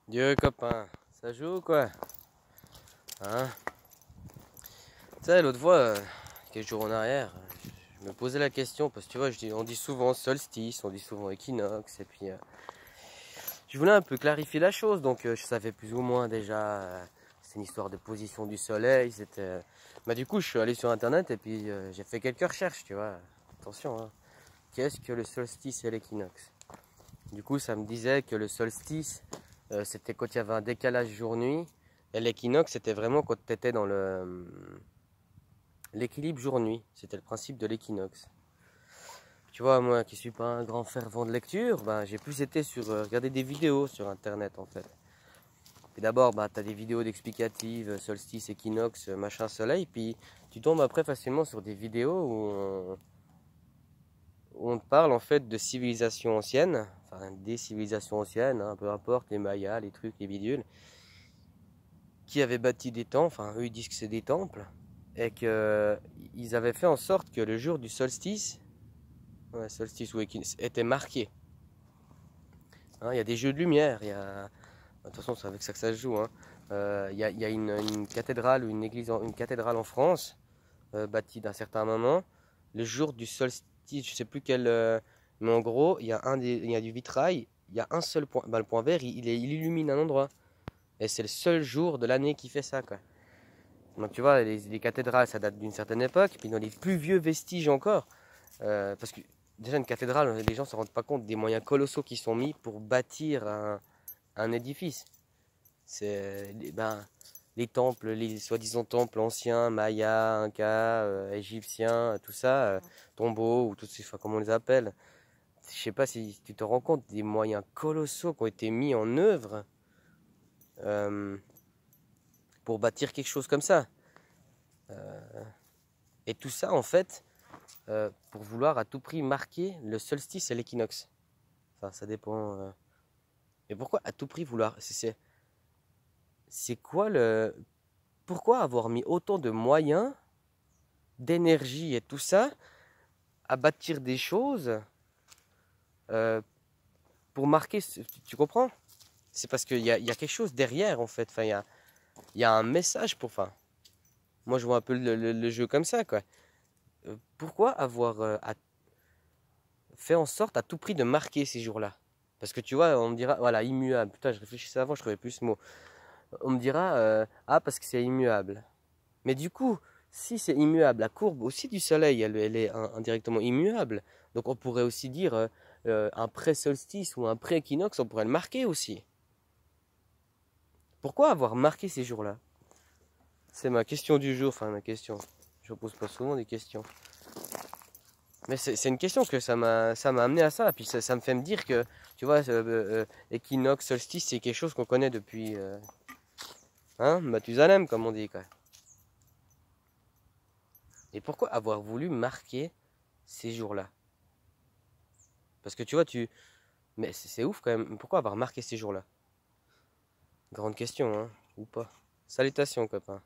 Dieu copain, ça joue ou quoi? Hein? Tu sais, l'autre fois, quelques jours en arrière, je me posais la question, parce que tu vois, on dit souvent solstice, on dit souvent équinoxe, et puis je voulais un peu clarifier la chose, donc je savais plus ou moins déjà, c'est une histoire de position du soleil, c'était... Bah du coup, je suis allé sur internet et puis j'ai fait quelques recherches, tu vois. Attention, hein. Qu'est-ce que le solstice et l'équinoxe? Du coup, ça me disait que le solstice, c'était quand il y avait un décalage jour-nuit. Et l'équinoxe, c'était vraiment quand tu étais dans l'équilibre jour-nuit. C'était le principe de l'équinoxe. Tu vois, moi qui suis pas un grand fervent de lecture, ben, j'ai plus été sur regarder des vidéos sur internet en fait. Puis d'abord, bah, tu as des vidéos d'explicatives, solstice, équinoxe, machin, soleil. Puis tu tombes après facilement sur des vidéos où on te parle en fait de civilisations anciennes, enfin des civilisations anciennes, hein, peu importe, les Mayas, les trucs, les bidules, qui avaient bâti des temples, enfin eux ils disent que c'est des temples, et qu'ils avaient fait en sorte que le jour du solstice, ouais, solstice ou équinoxe, était marqué. Hein, il y a des jeux de lumière, de toute façon c'est avec ça que ça se joue. Hein. Il y a une cathédrale ou une église, une cathédrale en France, bâtie d'un certain moment, le jour du solstice, je sais plus quel, mais en gros il y a du vitrail, il y a un seul point, bah, le point vert il illumine un endroit. Et c'est le seul jour de l'année qui fait ça, quoi. Donc tu vois, les cathédrales, ça date d'une certaine époque. Puis dans les plus vieux vestiges encore, parce que déjà une cathédrale, les gens ne se rendent pas compte des moyens colossaux qui sont mis pour bâtir un édifice. C'est les temples, les soi-disant temples anciens, mayas, incas, égyptiens, tout ça, tombeaux, ou tout ces, enfin, comment on les appelle. Je sais pas si tu te rends compte des moyens colossaux qui ont été mis en œuvre euh, pour bâtir quelque chose comme ça. Et tout ça, en fait, pour vouloir à tout prix marquer le solstice et l'équinoxe. Enfin, ça dépend. Mais pourquoi à tout prix vouloir? C'est quoi le. Pourquoi avoir mis autant de moyens, d'énergie et tout ça à bâtir des choses euh, pour marquer. Tu comprends? C'est parce qu'il y a quelque chose derrière, en fait. Enfin, il y a un message pour. Enfin, moi, je vois un peu le jeu comme ça, quoi. Pourquoi avoir fait en sorte à tout prix de marquer ces jours-là? Parce que tu vois, on me dira, voilà, immuable. Putain, je réfléchissais avant, je trouvais plus ce mot. On me dira, ah, parce que c'est immuable. Mais du coup, si c'est immuable, la courbe aussi du soleil, elle est indirectement immuable. Donc on pourrait aussi dire un pré-solstice ou un pré-équinoxe, on pourrait le marquer aussi. Pourquoi avoir marqué ces jours-là? C'est ma question du jour, enfin ma question. Je ne pose pas souvent des questions. Mais c'est une question que ça m'a amené à ça. Puis ça me fait me dire que, tu vois, équinoxe, solstice, c'est quelque chose qu'on connaît depuis, hein, Mathusalem, comme on dit, quoi. Et pourquoi avoir voulu marquer ces jours-là? Parce que tu vois, mais c'est ouf quand même. Pourquoi avoir marqué ces jours-là? Grande question, hein, ou pas? Salutations, copain.